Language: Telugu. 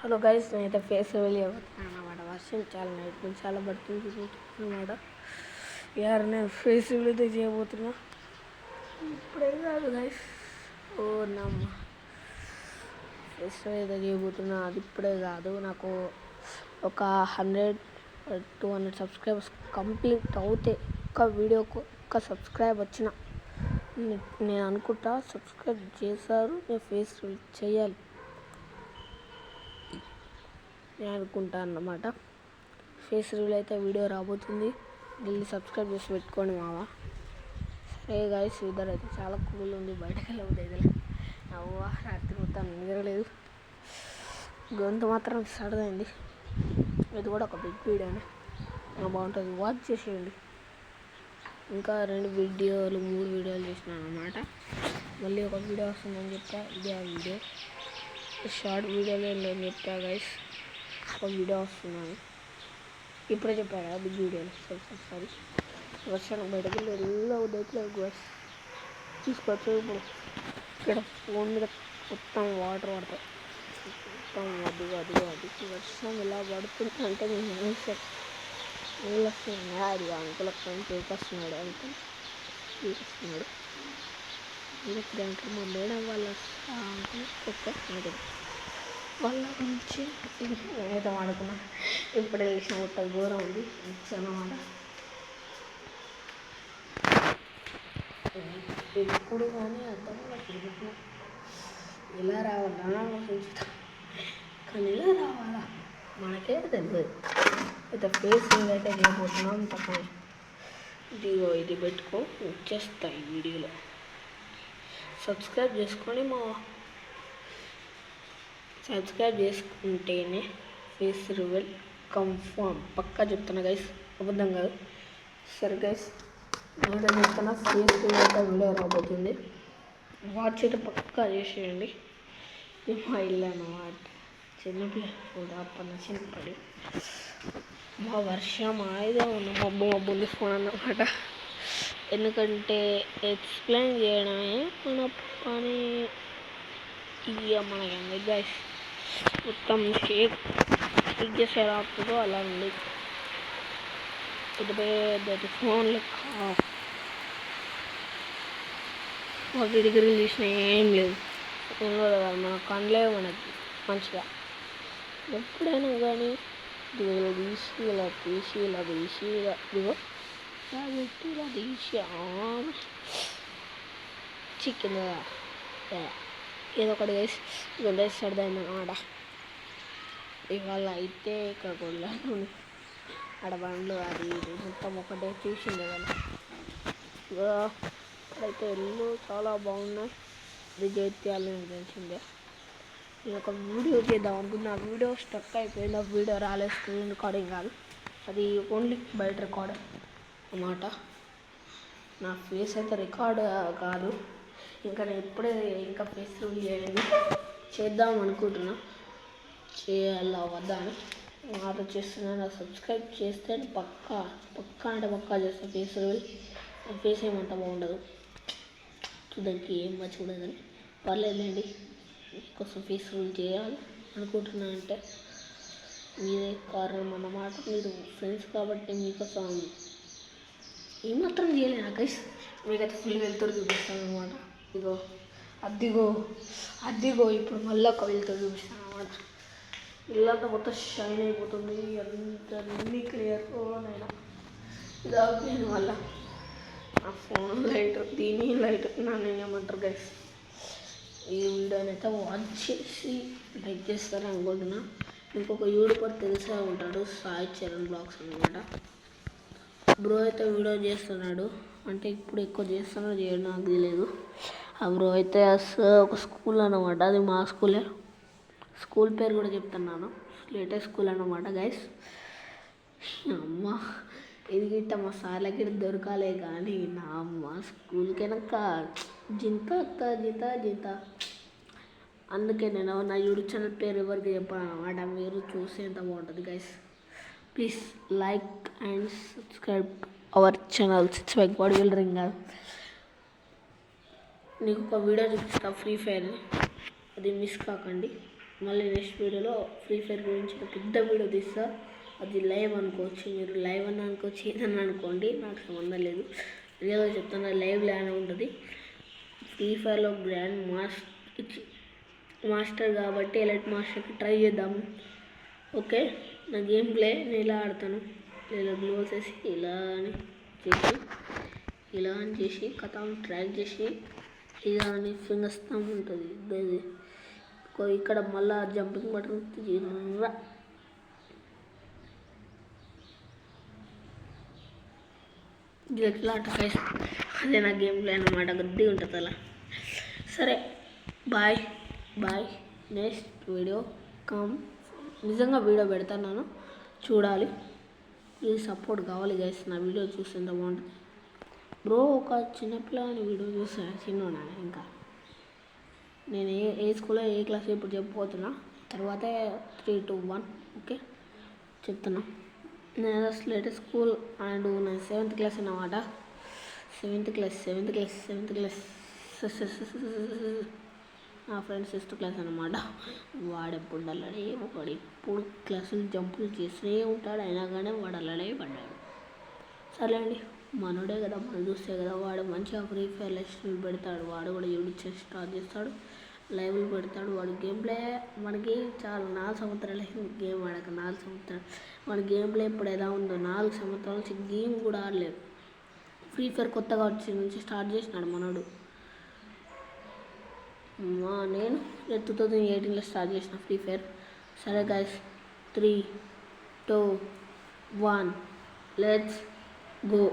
హలో గైస్, నేనైతే ఫేస్ వెళ్ళిపోతున్నాను అన్నమాట. వర్షం చాలా నైట్ నుంచి చాలా పడుతుంది అనమాట. యారు నేను ఫేస్ అయితే చేయబోతున్నా. ఇప్పుడే కాదు గైస్, ఓ నమ్మ ఫేస్ అయితే చేయబోతున్నా. అది ఇప్పుడే కాదు, నాకు ఒక 100-200 సబ్స్క్రైబర్స్ కంప్లీట్ అవుతే ఒక్క వీడియోకు ఒక్క సబ్స్క్రైబ్ వచ్చిన నేను అనుకుంటా సబ్స్క్రైబ్ చేశారు, నేను ఫేస్ చేయాలి నేను అనుకుంటా అన్నమాట. ఫేస్ రివీల్ అయితే వీడియో రాబోతుంది, వెళ్ళి సబ్స్క్రైబ్ చేసి పెట్టుకోండి మావా. సరే గైస్, ఇద్దరు అయితే చాలా కూల్ ఉంది, బయటకు వెళ్ళబోతుంది. అవ్వ రాత్రి మొత్తం నిద్రలేదు, గొంతు మాత్రం సడదైంది. ఇది కూడా ఒక బిగ్ వీడియోనే, బాగుంటుంది, వాచ్ చేసేయండి. ఇంకా 2 వీడియోలు 3 వీడియోలు చేసినాను అన్నమాట. మళ్ళీ ఒక వీడియో వస్తుందని చెప్పా, ఇదే ఆ వీడియో. షార్ట్ వీడియోలో నేను చెప్పా గైస్, ఒక వీడియో వస్తున్నాను ఇప్పుడే చెప్పాను కదా బిగ్ వీడియోలో. సారీ వర్షానికి బయటకు వెళ్ళి ఎలా ఉదయట్లేదు గైస్. తీసుకోవచ్చు ఇప్పుడు ఇక్కడ ఫోన్ మీద మొత్తం వాటర్ పడతాయి, మొత్తం అదిగో వర్షం ఎలా పడుతుంది అంటే నేను నీళ్ళు వస్తున్నాయి. అది అంకుల్ అక్కడ పీకొస్తున్నాడు, అంకుల్ పీకొస్తున్నాడు. మా మేడం వాళ్ళ అంకుల్ ఒక్క వాళ్ళ గురించి నేనైతే వాడుకున్నా. ఇప్పుడు వెళ్ళిన మొత్తం ఘోరం ఉంది అన్నమాట. ఎప్పుడు కానీ అర్థం ఎలా రావాలా ఆలోచించుతా, కానీ ఎలా రావాలా మనకే తెలియదు. అయితే ఫేస్ అయితే చేయబోతున్నాం తప్ప. ఇది పెట్టుకో, వచ్చేస్తాయి ఈ వీడియోలో. సబ్స్క్రైబ్ చేసుకొని సబ్స్క్రైబ్ చేసుకుంటేనే ఫేస్ రివీల్ కన్ఫర్మ్, పక్కా చెప్తున్నా గైస్, అబద్ధం కాదు. సరే గైస్, నేను చెప్తున్నా ఫేస్ రివీల్ అయితే వీడియో రాబోతుంది, వాచ్ అయితే పక్కా చేసేయండి. ఇది మా ఇల్లు అన్నమాట, చిన్నపిల్ల కూడా అప్పన్న చిన్నపడి మా వర్షం ఆయిదే ఉన్న మబ్బు ఉంది ఫోన్ అన్నమాట. ఎందుకంటే ఎక్స్ప్లెయిన్ చేయడమే మన పని. ఇక మనకి గైస్ మొత్తం షేక్ చేసే రాకపోతే అలా ఉంది. ఇది పెద్ద ఫోన్ లెక్క డిగ్రీలు తీసిన ఏం లేదు, ఫోన్లో మన కళ్ళే మనకి మంచిగా. ఎప్పుడైనా కానీ ఇలా తీసి ఇలా తీసి ఇదిగో ఇలా పెట్టి ఇలా తీసి చికెన్ ఏదో ఒకటి వేసి గొంతు సర్దైందన్నమాట. ఇవాళ అయితే ఇక్కడ గొల్లాను ఆడ బండ్లు అది ఇది మొత్తం ఒకటే చూసిండే వాళ్ళు. ఇక్కడైతే ఇల్లు చాలా బాగున్నాయి, ఇది జైత్యాలని తెలిసిందే. నేను ఒక వీడియో చేద్దాం అనుకున్నా, ఆ వీడియో స్టక్ అయిపోయింది, ఆ వీడియో రాలేదు, స్క్రీన్ రికార్డింగ్ కాదు, అది ఓన్లీ బయట రికార్డ్ అన్నమాట. నా ఫేస్ అయితే రికార్డ్ కాదు, ఇంకా నేను ఇప్పుడే ఇంకా ఫేస్ రివీల్ చేద్దాం అనుకుంటున్నా, చేయాలా వద్దా అని ఆలోచిస్తున్నాను. సబ్స్క్రైబ్ చేస్తే పక్కా అంటే పక్కా చేస్తాను ఫేస్ రివీల్. ఫేస్ ఏమంతా బాగుండదు, చూడడానికి ఏం మంచిగా ఉండదని పర్లేదులేండి. మీకోసం ఫేస్ రివీల్ చేయాలి అనుకుంటున్నాను అంటే మీరే కారణం అన్నమాట. మీరు ఫ్రెండ్స్ కాబట్టి మీకోసం ఏమాత్రం చేయలేను గైస్. మీకైతే ఫుల్ వెళ్తారు చూపిస్తాను అనమాట. అద్దిగో ఇప్పుడు మళ్ళీ ఒక వెళ్తారు చూపిస్తాను అనమాట. ఇల్లంతా మొత్తం షైన్ అయిపోతుంది, అన్నీ క్లియర్. నేను ఇది అవుతుంది మళ్ళీ నా ఫోన్ లైట్, దీని లైట్ నన్ను ఏమంటారు గైస్. ఈ వీడియోని అయితే వాచ్ చేసి లైక్ చేస్తారు అనుకుంటున్నా. ఇంకొక యూట్యూబర్ తెలిసే ఉంటాడు, సాయి చరణ్ బ్లాగ్స్ అనమాట. బ్రో అయితే వీడియో చేస్తున్నాడు, అంటే ఇప్పుడు ఎక్కువ చేస్తున్నాడు, చేయడం నాకు తెలియదు. ఆ బ్రో అయితే ఒక స్కూల్ అన్నమాట, అది మా స్కూలే. స్కూల్ పేరు కూడా చెప్తున్నాను, లేటెస్ట్ స్కూల్ అన్నమాట గైస్. అమ్మ ఇది గిట్ట మా సార్లకి దొరకాలే కానీ నా అమ్మ స్కూల్కి వెనక జింత. అందుకే నేను నా యూట్యూబ్ ఛానల్ పేరు ఎవరికి చెప్పాను అన్నమాట, మీరు చూసేంత బాగుంటుంది guys. Please like and subscribe our channel. 6 bike body building కాదు. నీకు ఒక వీడియో చూపిస్తా ఫ్రీ ఫైర్, అది మిస్ కాకండి. మళ్ళీ నెక్స్ట్ వీడియోలో ఫ్రీ ఫైర్ గురించి ఒక పెద్ద వీడియో తీస్తా. అది లైవ్ అనుకోవచ్చు, మీరు లైవ్ అని అనుకోవచ్చు, ఏదన్నా అనుకోండి, నాకు సంబంధం లేదు. రియల్గా చెప్తున్నా, లైవ్ లానే ఉంటుంది. ఫ్రీ ఫైర్లో గ్రాండ్ మాస్టర్ కాబట్టి ఎలైట్ మాస్టర్కి ట్రై చేద్దాము. ఓకే, నా గేమ్ ప్లే నేను ఇలా ఆడతాను. ఇలా గ్లో చేసి ఇలా అని చేసి కథను ట్రాక్ చేసి ఇలా అని ఫింగర్స్ ఉంటుంది. ఇక్కడ మళ్ళీ జంపింగ్ బటన్ ఇది ఎట్లా అటకైస్ అదే నా గేమ్ ప్లే అన్నమాట. గడ్డి ఉంటుంది అలా. సరే, బాయ్. నెక్స్ట్ వీడియో నిజంగా వీడియో పెడతాను, చూడాలి. ఇది సపోర్ట్ కావాలి గైస్. నా వీడియో చూస్తే ఎంత బాగుంటుంది బ్రో. ఒక చిన్నపిల్లని వీడియో చూసాను, చిన్నోడా. ఇంకా నేను ఏ స్కూల్లో ఏ క్లాస్ ఇప్పుడు చెప్పబోతున్నా, తర్వాత 3, 2, 1 ఓకే చెప్తున్నా. నేను లేటెస్ట్ స్కూల్ అండ్ నేను 7th క్లాస్ అన్నమాట. 7th class. నా ఫ్రెండ్స్ 6th క్లాస్ అన్నమాట. వాడెప్పుడు అల్లడే వాడు ఎప్పుడు క్లాసులు జంపులు చేస్తూనే ఉంటాడు, అయినా కానీ వాడు అల్లడే పడ్డాడు. సరే అండి, మనోడే కదా, మనం చూస్తే కదా. వాడు మంచిగా ఫ్రీ ఫైర్ లెక్చర్లు పెడతాడు. వాడు కూడా యూట్యూబ్ స్టార్ట్ చేస్తాడు, లైవ్లు పెడతాడు. వాడు గేమ్ ప్లే మనకి చాలా 4 సంవత్సరాలు గేమ్ ఆడక 4 సంవత్సరాలు. వాడి గేమ్ ప్లే ఇప్పుడు ఎలా ఉందో, 4 సంవత్సరాల నుంచి గేమ్ కూడా ఆడలేదు. ఫ్రీ ఫైర్ కొత్తగా వచ్చి నుంచి స్టార్ట్ చేసినాడు మనోడు. నేను 2018లో స్టార్ట్ చేసిన ఫ్రీ ఫైర్. సరే గైస్, 3, 2, 1 లెట్స్ గో.